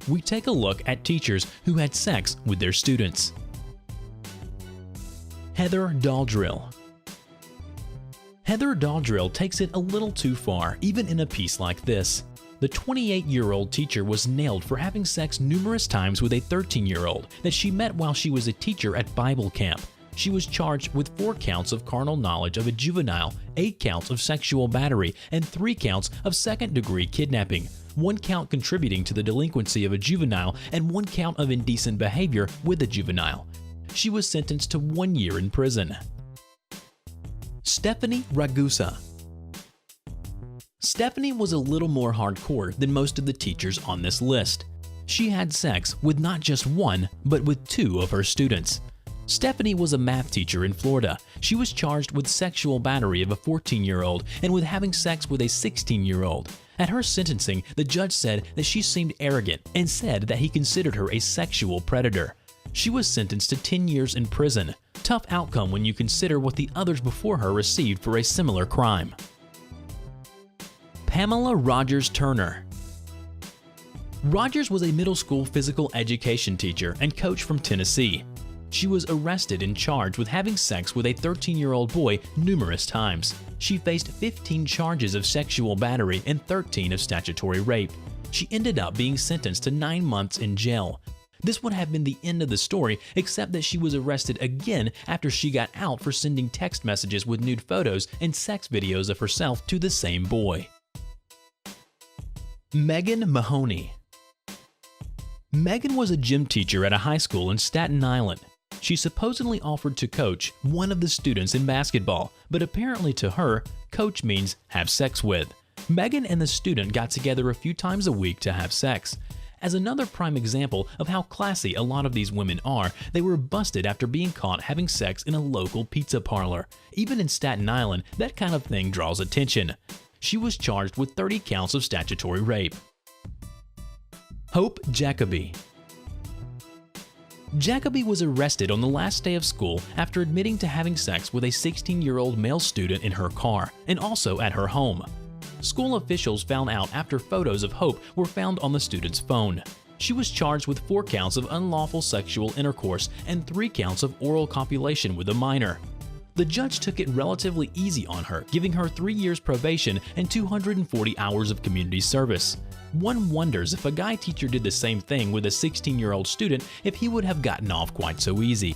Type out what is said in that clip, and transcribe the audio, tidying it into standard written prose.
we take a look at teachers who had sex with their students. Heather DAUGHDRILL. Heather DAUGHDRILL takes it a little too far, even in a piece like this. The 28-year-old teacher was nailed for having sex numerous times with a 13-year-old that she met while she was a teacher at Bible camp. She was charged with 4 counts of carnal knowledge of a juvenile, 8 counts of sexual battery, and 3 counts of second-degree kidnapping, 1 count contributing to the delinquency of a juvenile, and 1 count of indecent behavior with a juvenile. She was sentenced to 1 year in prison. Stephanie RAGUSA. Stephanie was a little more hardcore than most of the teachers on this list. She had sex with not just 1, but with 2 of her students. Stephanie was a math teacher in Florida. She was charged with sexual battery of a 14-year-old and with having sex with a 16-year-old. At her sentencing, the judge said that she seemed arrogant and said that he considered her a sexual predator. She was sentenced to 10 years in prison. Tough outcome when you consider what the others before her received for a similar crime. Pamela Rogers Turner. Rogers was a middle school physical education teacher and coach from Tennessee. She was arrested and charged with having sex with a 13-year-old boy numerous times. She faced 15 charges of sexual battery and 13 of statutory rape. She ended up being sentenced to 9 months in jail. This would have been the end of the story, except that she was arrested again after she got out for sending text messages with nude photos and sex videos of herself to the same boy. Megan Mahoney. Megan was a gym teacher at a high school in Staten Island. She supposedly offered to coach one of the students in basketball, but apparently to her, coach means have sex with. Megan and the student got together a few times a week to have sex. As another prime example of how classy a lot of these women are, they were busted after being caught having sex in a local pizza parlor. Even in Staten Island, that kind of thing draws attention. She was charged with 30 counts of statutory rape. Hope Jacoby. Jacoby was arrested on the last day of school after admitting to having sex with a 16-year-old male student in her car and also at her home. School officials found out after photos of Hope were found on the student's phone. She was charged with 4 counts of unlawful sexual intercourse and 3 counts of oral copulation with a minor. The judge took it relatively easy on her, giving her 3 years probation and 240 hours of community service. One wonders if a guy teacher did the same thing with a 16-year-old student if he would have gotten off quite so easy.